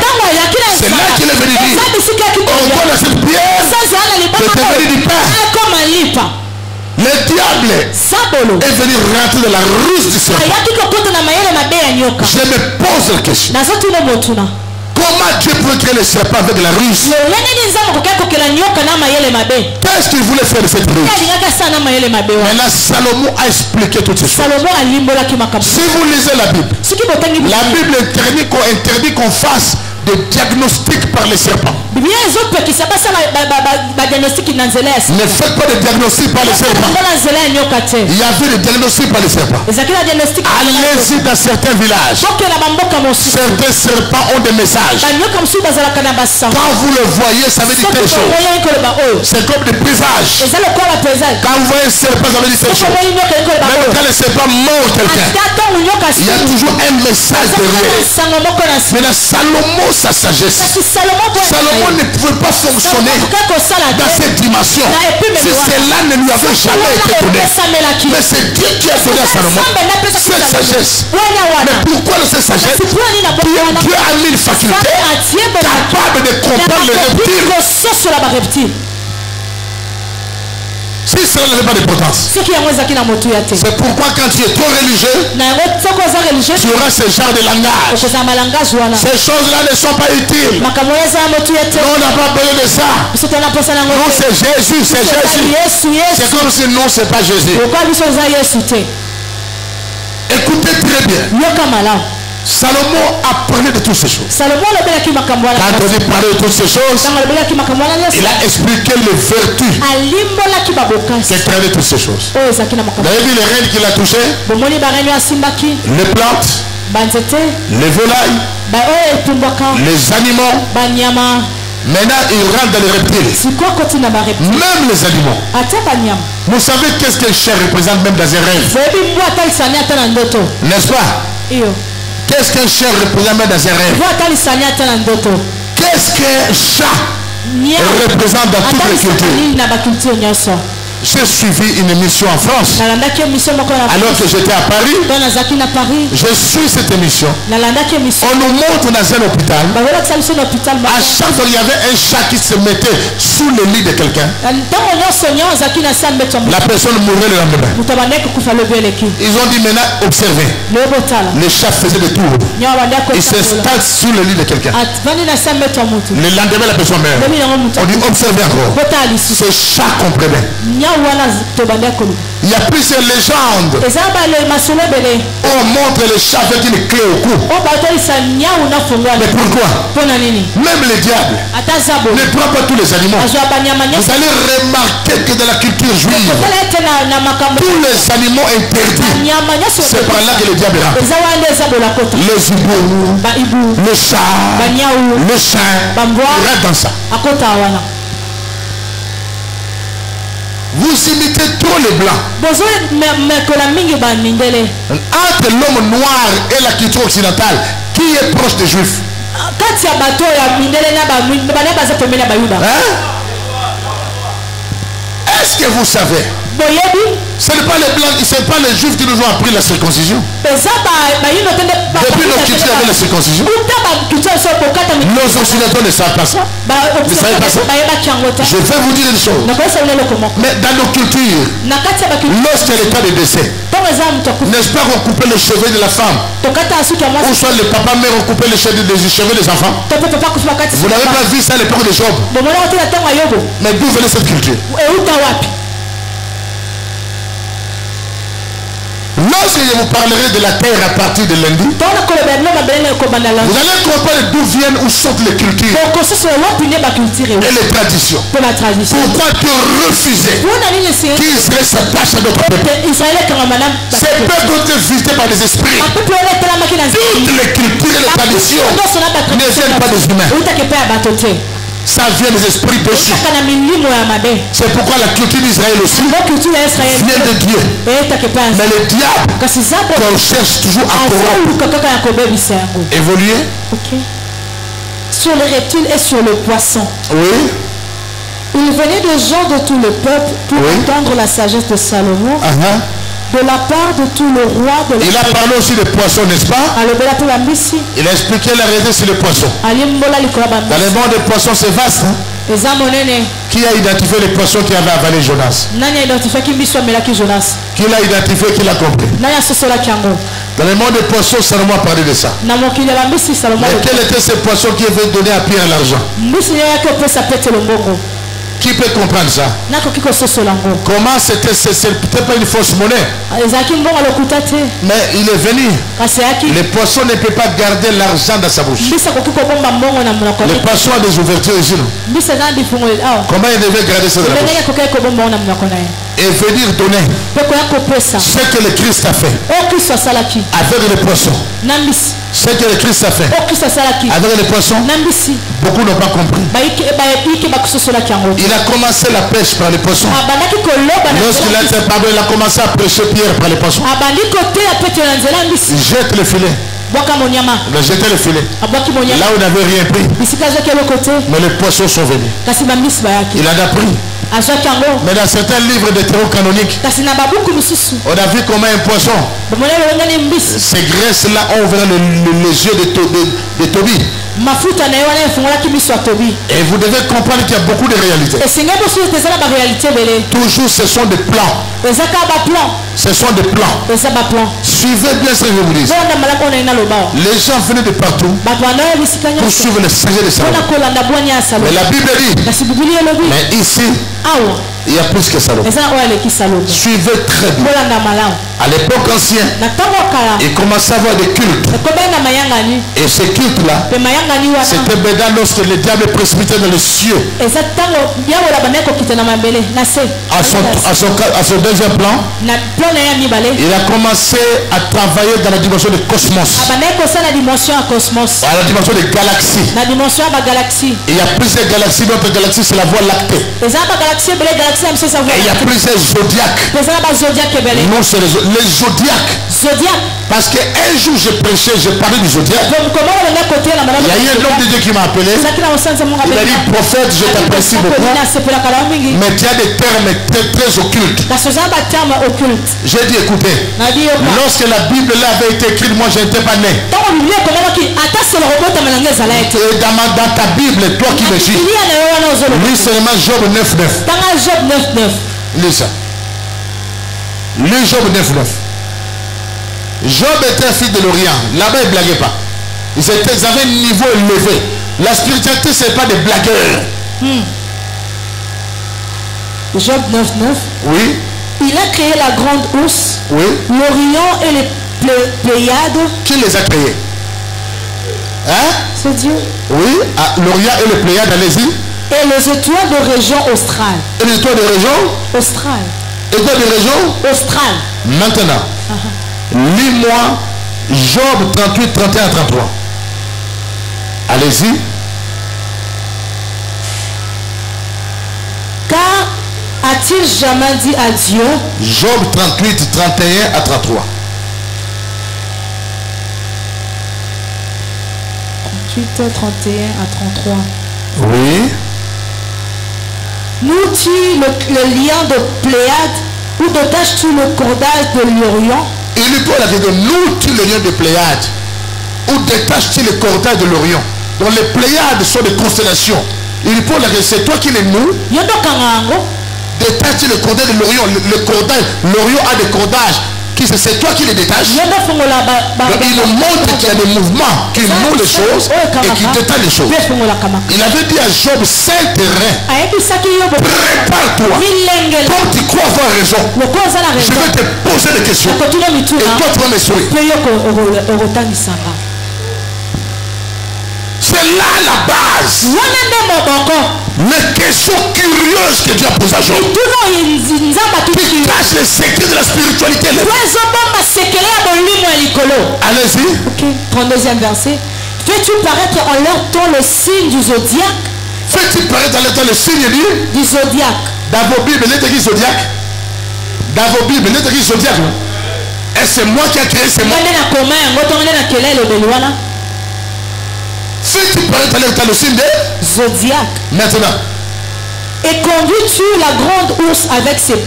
c'est là qu'il est venu dire on donne à cette pierre de devenir du pain. Le diable est venu rentrer dans la ruse du serpent. Je me pose la question. Comment Dieu peut créer le serpent avec la ruse? Qu'est-ce qu'il voulait faire de cette ruse? Maintenant, Salomon a expliqué toutes ces choses. Si vous lisez la Bible interdit qu'on fasse des diagnostics par les serpents. Ne faites pas de diagnostic par les serpents. Il y avait des diagnostics par les serpents. Allez-y dans certains villages. Certains serpents ont des messages. Quand vous le voyez, ça veut dire telle chose. C'est comme des présages. Quand vous voyez un serpent, ça veut dire telle chose. Même quand le serpent mord quelqu'un, il y a toujours un message derrière. Maintenant, Salomon, sa sagesse. Salomon ne pouvait pas fonctionner dans cette dimension si cela ne lui avait jamais été donné. Mais c'est Dieu qui a donné à Salomon cette sagesse. Mais pourquoi cette sagesse? Dieu a mis une faculté capable de comprendre les reptiles. Si cela n'avait pas d'importance. C'est pourquoi quand tu es trop religieux, tu auras ce genre de langage. Ces choses-là ne sont pas utiles. Nous, on n'a pas besoin de ça. Nous, c'est Jésus, c'est Jésus. C'est comme si non, c'est pas Jésus. Écoutez très bien. Salomon a parlé de toutes ces choses. Quand on dit parler de toutes ces choses, il a expliqué les vertus qui traînent toutes ces choses. Vous avez vu les reines qu'il a touchées, les plantes, les volailles, les animaux. Maintenant, il rentre dans les reptiles. Même les animaux. Vous savez qu'est-ce qu'un chien représente même dans un rêve? N'est-ce pas? Qu'est-ce qu'un chien représente même dans un rêve? Qu'est-ce qu'un chat représente dans toutes les cultures? J'ai suivi une émission en France. Alors que j'étais à Paris, je suis cette émission. On nous montre dans un hôpital. À chaque fois, il y avait un chat qui se mettait sous le lit de quelqu'un. La personne mourait le lendemain. Ils ont dit maintenant, observez. Le chat faisait des tours. Il s'installe sous le lit de quelqu'un. Le lendemain, la personne meurt. On dit observez encore. Ce chat comprenait. Il y a plusieurs légendes où on montre le chat avec une clé au cou. Mais pourquoi? Même le diable ne prend pas tous les animaux. Vous allez remarquer que dans la culture juive, tous les animaux interdits, c'est par là que le diable rentre. Les hiboux, le chat, le chien, il rentre dans ça. Vous imitez trop les blancs. Entre l'homme noir et la culture occidentale, qui est proche des juifs? Hein? Est-ce que vous savez? Ce n'est pas les blancs, ce n'est pas les juifs qui nous ont appris la circoncision. Depuis nos cultures avec la circoncision. Nos occidentaux ne savent pas ça. Vous ne savez pas ça? Je vais vous dire une chose. Mais dans nos cultures, lorsqu'il y a l'état de décès, n'est-ce pas qu'on coupait les cheveux de la femme? Ou soit le papa mère ont coupé les cheveux des enfants? Vous n'avez pas vu ça à l'époque de Job? Mais d'où venait cette culture? lorsque je vous parlerai de la terre à partir de lundi, vous allez comprendre d'où viennent ou sortent les cultures et les traditions. Pourquoi Dieu refusait qu'Israël s'attache à notre peuple? Ces peuples ont été visités par des esprits. Toutes les cultures et les traditions ne viennent pas des humains. Ça vient des esprits péchés. C'est pourquoi la culture d'Israël aussi vient de Dieu. Mais le diable qu'on cherche toujours à corrompre. Évoluer. Sur les reptiles et sur le poisson. Oui. Il venait des gens de tout le peuple pour entendre la sagesse de Salomon. De la part de tout le roi de la... Il a parlé aussi des poissons, n'est-ce pas? Il a expliqué la réalité sur les poissons. Dans le monde des poissons, c'est vaste. Hein? Qui a identifié les poissons qui avaient avalé Jonas? Qui l'a identifié, qui l'a compris? Dans le monde des poissons, Salomon a parlé de ça. Mais quels étaient ces poissons qui avaient donné à Pierre l'argent? Qui peut comprendre ça? Comment c'était pas une fausse monnaie? Mais il est venu. Les poissons ne peuvent pas garder l'argent dans sa bouche. Les poissons ont des ouvertures ici. Comment il devait garder ça dans la bouche? Et venir donner ce que le Christ a fait avec les poissons. Ce que le Christ a fait avec les poissons, beaucoup n'ont pas compris. Il a commencé la pêche par les poissons. Lorsqu'il a commencé à pêcher Pierre par les poissons. Jette le filet. Il a jeté le filet. Là où il n'avait rien pris. Mais les poissons sont venus. Il en a pris. Mais dans certains livres de théorie canonique, on a vu comment un poisson, ces graisses-là ont ouvert les yeux de Tobie. Et vous devez comprendre qu'il y a beaucoup de réalités. Toujours ce sont des plans. Ce sont des plans. Suivez bien ce que je vous dis. Les gens venaient de partout pour suivre le sujet de Salomon. Mais la Bible dit, mais ici, il y a plus que Salomon. Suivez très bien. À l'époque ancienne, il commençait à avoir des cultes. Et ces cultes-là, c'était bédant lorsque le diable est précipité dans les cieux. À son deuxième plan, il a commencé à travailler dans la dimension du cosmos. À la dimension des galaxies. Il y a plusieurs galaxies. Notre galaxie, c'est la Voie lactée. Et il y a plusieurs zodiaques. Non, c'est les zodiaques. Parce qu'un jour, j'ai prêché, j'ai parlé du zodiaque. Il y a eu un homme de Dieu qui m'a appelé. Il m'a dit, prophète, je t'apprécie beaucoup. Mais tu as des termes très occultes. J'ai dit, écoutez, lorsque la Bible là avait été écrite, moi, je n'étais pas né. Et dans ta Bible, toi qui me dis, lis seulement Job 9.9. Lis ça. Lis Job 9.9. Job était un fils de l'Orient. Là-bas, il ne blaguait pas. Ils avaient un niveau élevé. La spiritualité, ce n'est pas des blagueurs. Job 9.9. Oui. Il a créé la grande ours, oui, l'Orient et les Pléiades. Qui les a créés? Hein? C'est Dieu. Oui, l'Orient et les Pléiades, allez-y. Et les étoiles de région australe. Et les étoiles de région australe. Étoiles de région australe. Maintenant, lis-moi Job 38, 31, 33. Allez-y. Car a-t-il jamais dit à Dieu? Job 38, 31 à 33. 38, 31 à 33. Oui. Nous-tu le lien de Pléiade ou détaches-tu le cordage de l'Orient? Il lui pose la question, nous-tu le lien de Pléiade ou détaches-tu le cordage de l'Orient? Donc les Pléiades sont des constellations. Il lui pose la question, c'est toi qui les nous? Détaches-tu le cordage de l'Orient? Le cordage, l'Orient a des cordages. C'est toi qui les détaches. Donc il nous montre qu'il y a des mouvements qui nouent les choses et qui détachent les choses. Il avait dit à Job, c'est terrain. Prépare-toi. Comme tu crois voir as raison, je vais te poser des questions. Et toi, tu vas me sourire. C'est là la base. Les questions curieuses que Dieu a posées à Job. Qui cachent les secrets de la spiritualité. Allez-y. Okay. 32e verset. Fais-tu paraître en leur temps le signe du zodiaque? Fais-tu paraître en leur temps le signe du zodiaque? Dans vos Bibles, il est écrit zodiaque. Dans vos Bibles, il est écrit zodiaque. Et c'est moi qui ai créé, c'est moi. Fais-tu paraître en leur temps le signe de zodiaque. Maintenant. Et conduis-tu la grande ours avec ses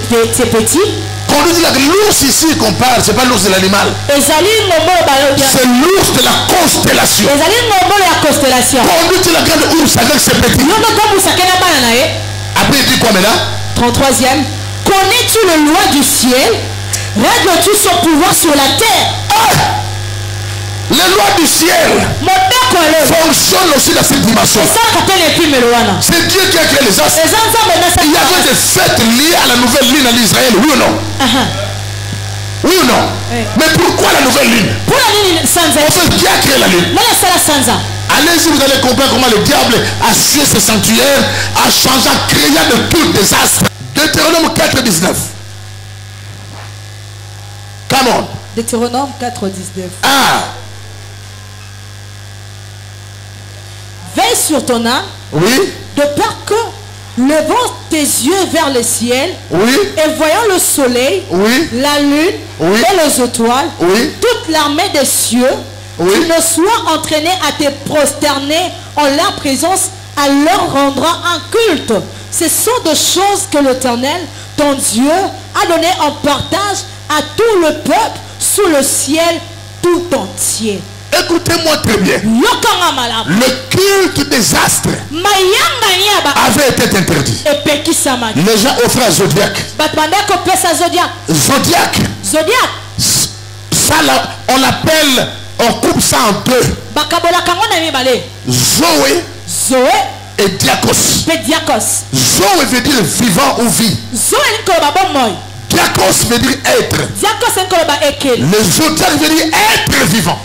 petits? Conduis l'ours ici qu'on parle, c'est pas l'ours de l'animal. C'est l'ours de la constellation. Conduis-tu la grande ours avec ses petits? Après il dit quoi maintenant? 33e. Connais-tu le loi du ciel? Règles-tu son pouvoir sur la terre? Les lois du ciel fonctionnent aussi dans cette dimension. C'est Dieu qui a créé les astres. Il y avait des fêtes liées à la nouvelle lune en Israël, oui ou non? Oui ou non? Mais pourquoi la nouvelle lune? En fait, qui a créé la lune? Allez-y, vous allez comprendre comment le diable a sué ce sanctuaire, a changé, a créé de tout désastre. Deutéronome 4, 19. Come on. Deutéronome 4, 19. Veille sur ton âme. Oui. De peur que, levant tes yeux vers le ciel, oui, et voyant le soleil, oui, la lune, oui, et les étoiles, oui, toute l'armée des cieux, oui, tu ne sois entraîné à te prosterner en leur présence, à leur rendra un culte. Ce sont des choses que l'Éternel, ton Dieu, a donné en partage à tout le peuple sous le ciel tout entier. Écoutez-moi très bien. Le culte des astres avait été interdit. Les gens offraient à Zodiac. Zodiac. Ça, on l'appelle, on coupe ça en deux. Zoé et Diakos. Zoé veut dire vivant ou vie. Diakos veut dire être. Le Zodiac veut dire être vivant.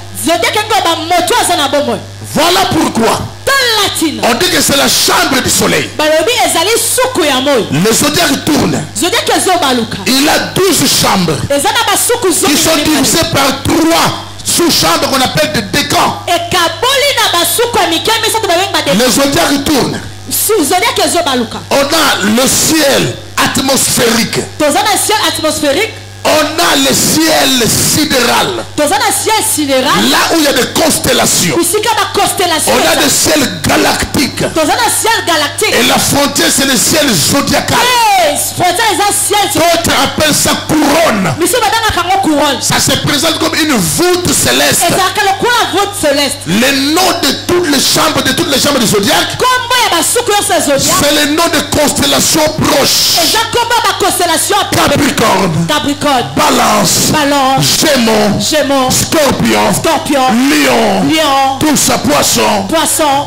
Voilà pourquoi on dit que c'est la chambre du soleil. Le zodiaque tourne. Il a 12 chambres qui sont divisées par 3 sous-chambres qu'on appelle des décans. Le zodiaque tourne. On a le ciel atmosphérique. On a le ciel sidéral. Là où il y a des constellations. On a des ciels galactiques. Et la frontière, c'est le ciel zodiacal. D'autres appellent ça couronne. Ça se présente comme une voûte céleste. Le nom de toutes les chambres du zodiaque, c'est le nom de constellations proches. Capricorne. Balance, Gémeaux, Scorpion, Lion, tout ça, Poisson,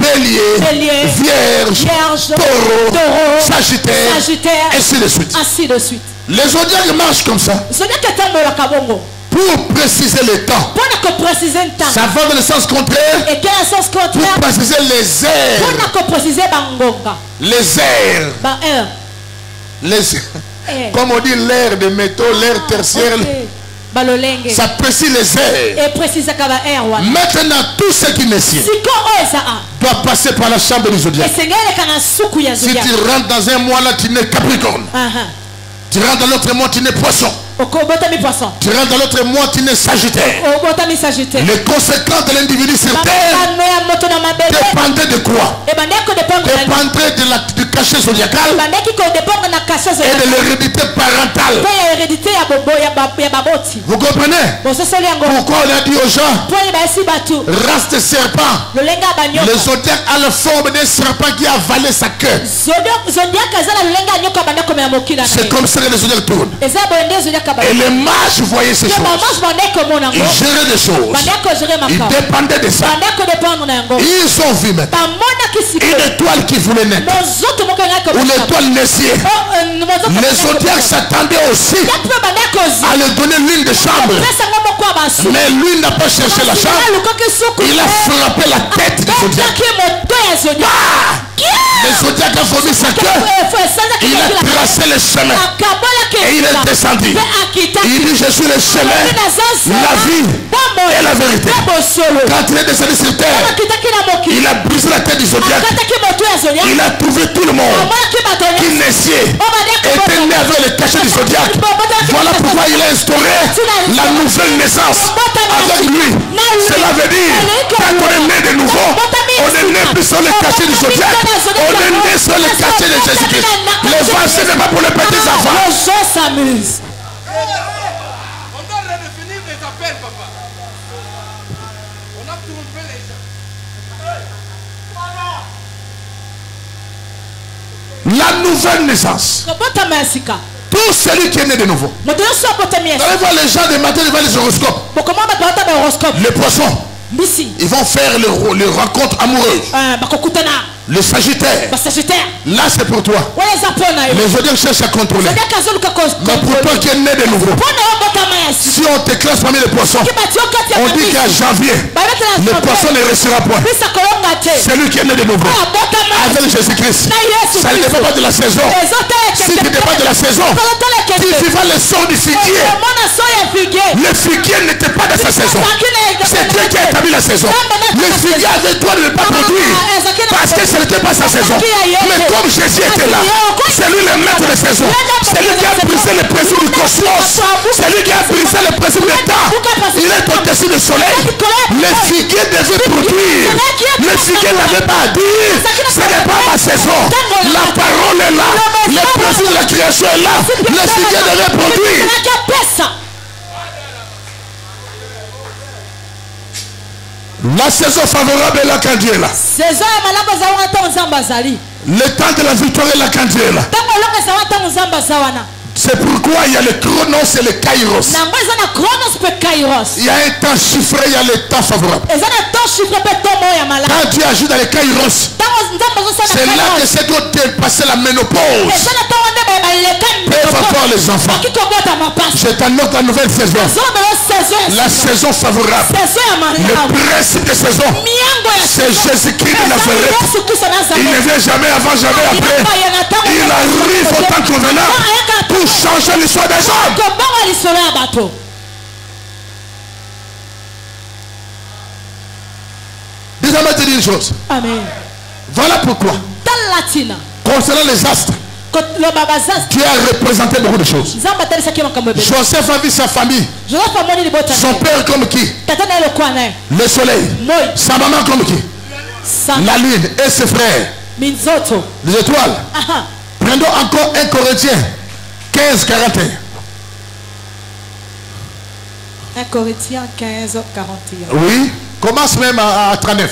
Bélier, Vierge, Taureau, Sagittaire, ainsi de suite. Les zodiaques marchent comme ça. Pour préciser le temps. Ça va dans le sens contraire. Pour préciser les airs. Comme on dit l'air de métaux, l'air tertiaire. Ça précise les airs. Maintenant, tout ce qui est sien doit passer par la chambre du zodiaque. Si tu rentres dans un mois là, tu n'es Capricorne. Tu rentres dans l'autre mois, tu n'es Poisson. Tu rentres dans l'autre mois, tu n'es Sagittaire. Les conséquences de l'individu sur terre dépendaient de quoi? Dépendaient du cachet zodiacal et de l'hérédité parentale. Vous comprenez? Pourquoi on a dit aux gens, race de serpent? Le zodiaque a la forme d'un serpent qui a avalé sa queue. C'est comme ça que les zodiaques tournent. Et les mages voyaient ces choses. Ils géraient des choses. Ils dépendaient de ça. Ils ont vu maintenant une étoile qui voulait naître. Ou l'étoile naissait. Les zodiaques s'attendaient aussi à lui donner l'une des chambres. Mais lui n'a pas cherché la chambre. Il a frappé la tête du zodiaque. Le zodiaque a formé sa queue. Il a tracé le chemin. Et il est descendu. Il dit, je suis le chemin, la vie et la vérité. Quand il est descendu sur terre, il a brisé la tête du zodiaque. Il a trouvé tout le monde qui naissait était né avec le cachet du zodiaque. Voilà pourquoi il a instauré la nouvelle naissance avec lui. Cela veut dire, quand on est né de nouveau, on est né plus sur le cachet du zodiaque. On est né sur le cachet de Jésus-Christ. Les vaches, ce n'est pas pour les petits enfants. Les gens s'amusent. On doit redéfinir les appels, papa. On a trompé les gens. La nouvelle naissance. Tout celui qui est né de nouveau. Vous allez voir les gens de matin devant les horoscopes. Les poissons. Ils vont faire les rencontres amoureuses. Le Sagittaire. Là c'est pour toi. Les zodiaques cherchent à contrôler. Mais pour toi qui es né de nouveau, si on te classe parmi les poissons, on dit qu'à janvier, le poisson ne restera point. C'est lui qui est né de nouveau. Avec Jésus-Christ. Ça ne dépend pas de la saison. Si tu ne dépends pas de la saison, tu vivras le sort du figuier. Le figuier n'était pas dans sa saison. C'est Dieu qui a établi la saison. Le figuier avec toi ne pas produire. Parce que ce n'était pas sa saison. Mais comme Jésus était là, c'est lui le maître de saison. C'est lui qui a brisé le principe du cosmos. C'est lui qui a brisé le principe du temps. Il est au-dessus du soleil. Le figuier devait produire. Le figuier n'avait pas à dire. Ce n'est pas ma saison. La parole est là. Le principe de la création est là. Le figuier devait produire. La saison favorable est là quand Dieu est là. Le temps de la victoire est là quand Dieu est là. C'est pourquoi il y a le chronos et le kairos. Il y a un temps chiffré, il y a le temps favorable. Quand Dieu agit dans le kairos, c'est là que c'est doit passer la ménopause. Peuvent avoir les enfants. Je t'annonce la nouvelle saison. La saison favorable. Le principe de saison, c'est Jésus-Christ de Nazareth. Il ne vient jamais avant, jamais après. Il arrive au temps convenable pour changer l'histoire des hommes. Désormais, te dire une chose. Amen. Voilà pourquoi, concernant les astres, Dieu a représenté beaucoup de choses. Joseph a vu sa famille. Son père comme qui? Le soleil. Sa maman comme qui? La lune et ses frères. Les étoiles. Prenons encore 1 Corinthiens 15, 41. 1 Corinthiens 15, 41. Oui, commence même à 39.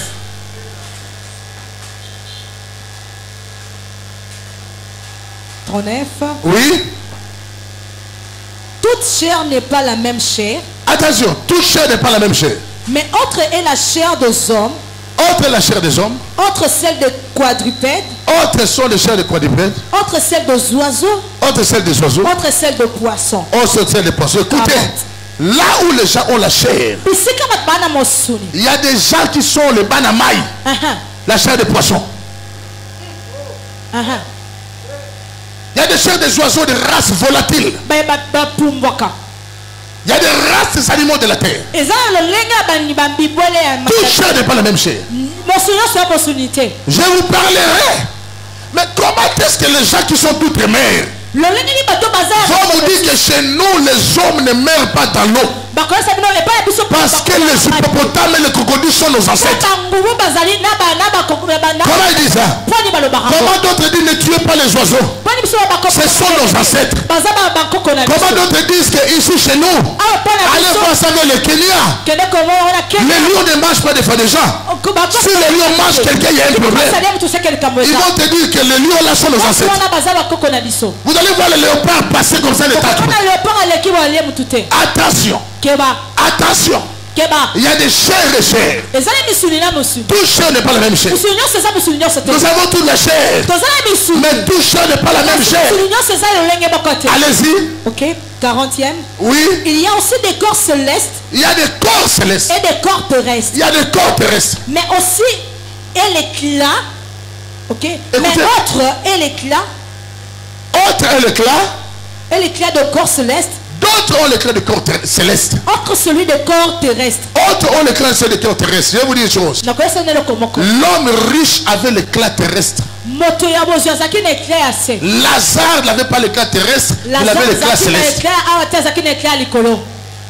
Oui. Toute chair n'est pas la même chair. Attention, toute chair n'est pas la même chair. Mais autre est la chair des hommes. Autre est la chair des hommes. Autre celle des quadrupèdes. Autre sont les chairs des quadrupèdes. Autre celle des oiseaux. Autre celle des oiseaux. Autre celle des poissons. Autre celle des poissons. Écoutez, là où les gens ont la chair, il y a des gens qui sont les banamaï. La chair des poissons. Il y a des chairs des oiseaux de races volatiles. Il y a des races des animaux de la terre. Toute chair n'est pas la même chair. Je vous parlerai. Mais comment est-ce que les gens qui sont d'outre-mer vont vous dire que chez nous les hommes ne meurent pas dans l'eau? Parce que les hippopotames et les crocodiles sont nos ancêtres. Comment il dit ça? Comment d'autres disent ne tuez pas les oiseaux? Ce sont nos ancêtres. Comment d'autres disent que ici chez nous, allez voir ça dans le Kenya, les lions ne mangent pas des fois des gens. Si les lions mangent quelqu'un, il y a un problème. Ils vont te dire que les lions là sont nos ancêtres. Vous allez voir les léopards passer comme ça les têtes. Attention. Attention. Il y a des chairs et chairs. Tout chair n'est pas la même chair. Nous avons toute la chair. Mais tout chair n'est pas la même chair. Allez-y. Ok. 40e. Oui. Il y a aussi des corps célestes. Il y a des corps célestes. Et des corps terrestres. Il y a des corps terrestres. Mais aussi et l'éclat. Ok. Écoutez. Mais autre et l'éclat. Autre est l'éclat. Et l'éclat de corps célestes. D'autres ont l'éclat de corps céleste. Autre celui de corps terrestre. Autres ont l'éclat de corps terrestre. Je vais vous dire une chose. L'homme riche avait l'éclat terrestre. Lazare n'avait pas l'éclat terrestre. Il avait l'éclat céleste.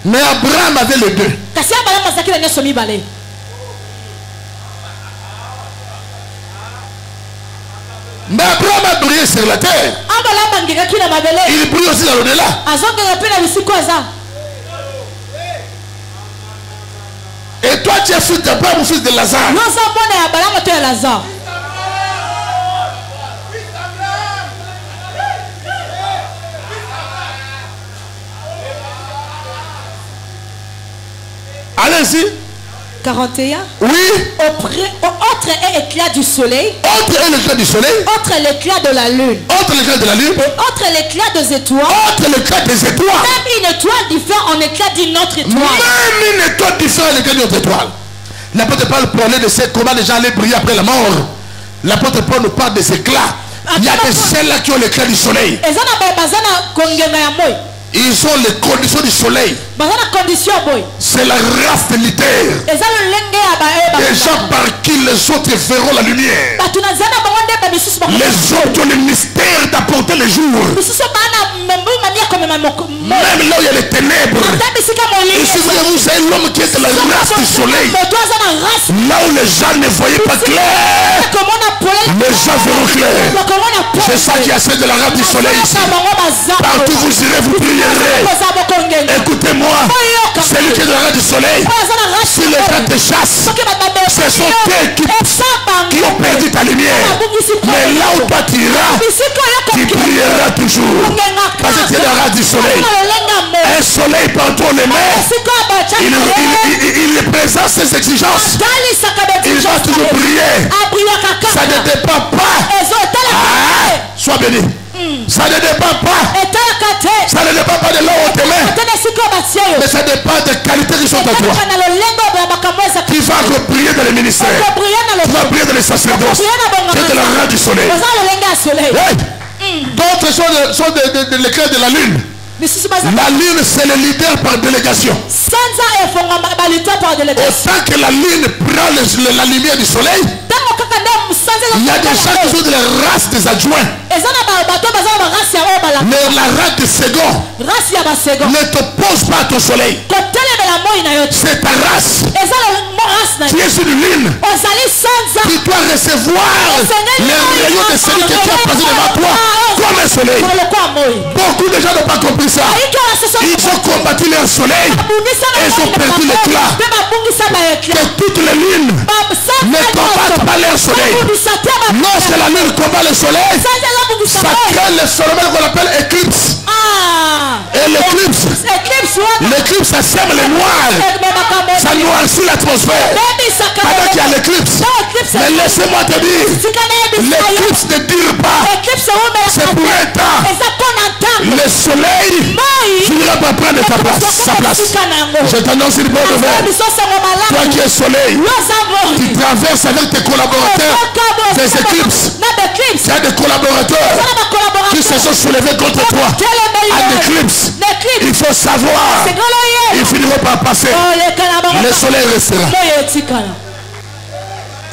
Mais Abraham avait les deux. Mais Abraham a brillé sur la terre. Il brille aussi dans l'au-delà. Et toi tu es fils d'Abraham ou fils de Lazare? Allez-y. 41. Oui. Autre est l'éclat du soleil. Autre est l'éclat du soleil. Autre est l'éclat de la lune. Autre est l'éclat de la lune. Et autre est l'éclat des étoiles. Autre est l'éclat des étoiles. Même une étoile diffère en éclat d'une autre étoile. Même une étoile diffère en éclat d'une autre étoile. L'apôtre Paul parlait de comment les gens allaient briller après la mort. L'apôtre Paul nous parle des éclats. Il y a des celles-là qui ont l'éclat du soleil. Ils ont les conditions du soleil. C'est la race de l'Éther. Les gens par qui les autres verront la lumière. Les autres ont le mystère d'apporter le jour. Même là où il y a les ténèbres. Ici vous avez l'homme qui est de la race du soleil. Là où les gens ne voyaient pas clair, les gens verront clair. C'est ça qui a fait de la race du soleil ici. Partout vous irez, vous prierez. Écoutez-moi, celui qui est de la race du soleil, si les gens te chassent, ce sont eux qui ont perdu ta lumière. Mais là où toi tu iras, tu brilleras toujours. Parce que tu es de la race du soleil. Un soleil partout on les met, il présente ses exigences. Il va toujours briller. Ça ne dépend pas. Sois béni. Ça ne dépend pas. Ça ne dépend pas de là où on te met. Mais ça dépend des qualités qui sont à toi. Tu vas briller dans les ministères. Tu vas briller dans les sacerdoces. Tu es de la race du soleil. D'autres sont de l'éclat de la lune. La lune, c'est le leader par délégation. Autant que la lune prend la lumière du soleil, il y a des gens qui sont de la race des adjoints. Mais la race des seconds ne t'oppose pas à ton soleil. C'est ta race. Tu es une lune. Tu dois recevoir les rayons de celui que tu as placé devant toi comme un soleil. Beaucoup de gens n'ont pas compris ça. Ils ont combattu leur soleil et ils ont perdu l'éclat. Que toutes les lunes ne combattent pas leur soleil. Non, c'est la lune qui combat le soleil. Ça crée le phénomène qu'on appelle éclipse. Et l'éclipse, ça sème les noirs. Ça noircit l'atmosphère. Pendant qu'il y a l'éclipse. Mais laissez-moi te dire, l'éclipse ne dure pas. C'est pour un temps. Le soleil finira par prendre sa place. Je t'annonce une bonne nouvelle. Toi qui es soleil, tu traverses avec tes collaborateurs des éclipses. Tu as des collaborateurs qui se sont soulevés contre toi. En éclipse, il faut savoir, ils finiront par passer. Le soleil restera.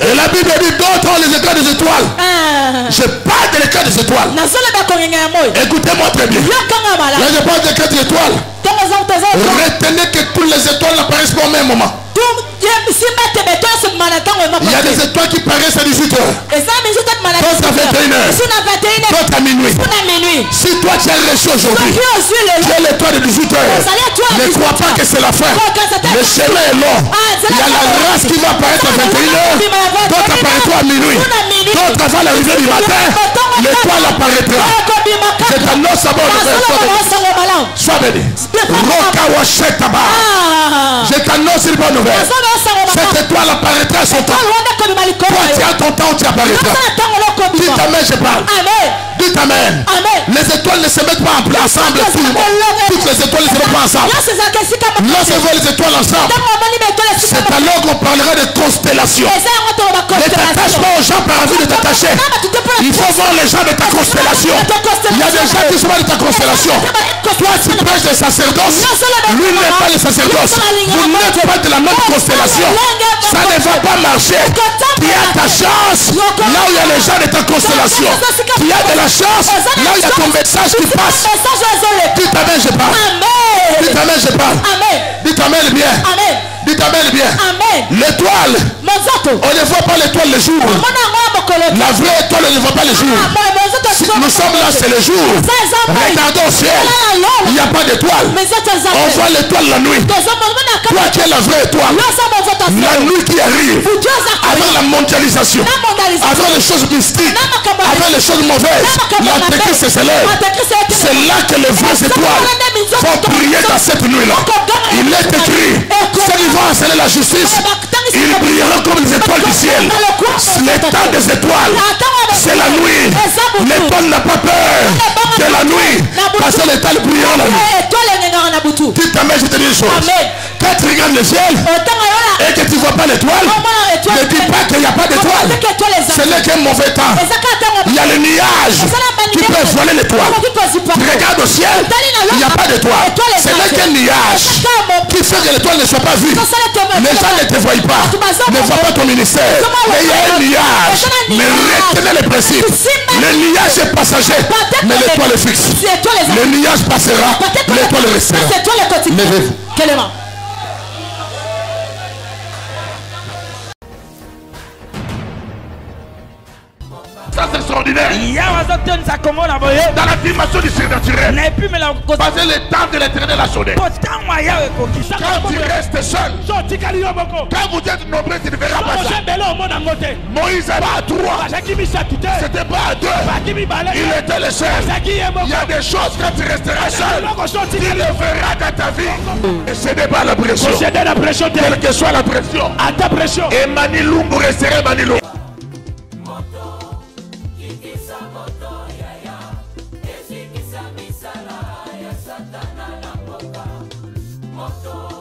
Et la Bible dit d'autres ont les éclats des étoiles. Je parle de l'éclat des étoiles. Écoutez-moi très bien. Là je parle des éclats des étoiles. Retenez que toutes les étoiles n'apparaissent pas au même moment. Il y a des étoiles qui paraissent à 18h. D'autres à 21h. D'autres à minuit. Si toi tu as reçu aujourd'hui, tu es l'étoile de 18h. Ne crois pas que c'est la fin. Le chemin est long. Il y a la race qui va apparaître à 21h. D'autres apparaîtront à minuit. D'autres avant l'arrivée du matin. L'étoile apparaîtra. C'est un autre sabot de personne. Sois béni. Je t'annonce une bonne nouvelle. Cette étoile apparaîtra à son temps. Toi tu as ton temps où tu apparaîtras. Dites amen, je parle. Dites amen. Les étoiles ne se mettent pas ensemble tout le monde. Toutes les étoiles ne se mettent pas ensemble. Lorsque vous voyez les étoiles ensemble, c'est alors qu'on parlera de constellation. Ne t'attache pas aux gens par envie de t'attacher. Il faut voir les gens de ta constellation. Il y a des gens qui sont pas de ta constellation. Toi tu prêches des sacerdoces. Lui n'est pas le sacerdoce. Vous n'êtes pas de la même constellation. Ça ne va pas marcher. Tu as ta chance là où il y a les gens de ta constellation. Tu as de la chance là où il y a ton message qui passe. Dites amen, je parle. Dites amen, je parle. Dites amen bien. Dites amen bien. L'étoile, on ne voit pas l'étoile le jour. La vraie étoile, on ne voit pas le jour. Si nous sommes là, c'est le jour. Regardons au ciel. Il n'y a pas d'étoile. On voit l'étoile la nuit. Toi qui es la vraie étoile. La nuit qui arrive. Avec la mondialisation. Avec les choses mystiques. Avec les choses mauvaises. L'antéchrist s'élève. C'est là que les vraies étoiles vont briller dans cette nuit-là. Il est écrit. Ceux qui vont enseigner la justice, ils brilleront comme les étoiles du ciel. L'état des étoiles, c'est la nuit. L'étoile n'a pas peur de la nuit. Parce que l'étoile brillera la nuit. Dites amen, je te dis une chose. Quand tu regardes le ciel et que tu ne vois pas l'étoile, ne dis pas qu'il n'y a pas d'étoile. Ce n'est qu'un mauvais temps. Il y a le nuage qui peut voiler l'étoile. Tu regardes au ciel, il n'y a pas d'étoile. Ce n'est qu'un nuage qui fait que l'étoile ne soit pas vue. Les gens ne te voient pas, ne voient pas ton ministère. Mais il y a un nuage. Mais retenez le principe. Le nuage est passager, mais l'étoile est fixe. Le nuage passera, l'étoile restera. Levez-vous. Ça c'est extraordinaire. Dans la dimension du surnaturel. Parce que le temps de l'éternel a sonné. Quand tu restes seul, quand vous êtes nombreux, tu ne verras pas ça. Moïse n'est pas à 3. C'était pas à 2. Il était le seul. Il y a des choses quand tu resteras seul, tu le verras dans ta vie. Et ce n'est pas la pression. Quelle que soit la pression. Et Manilungu resterait Manilungu. Moto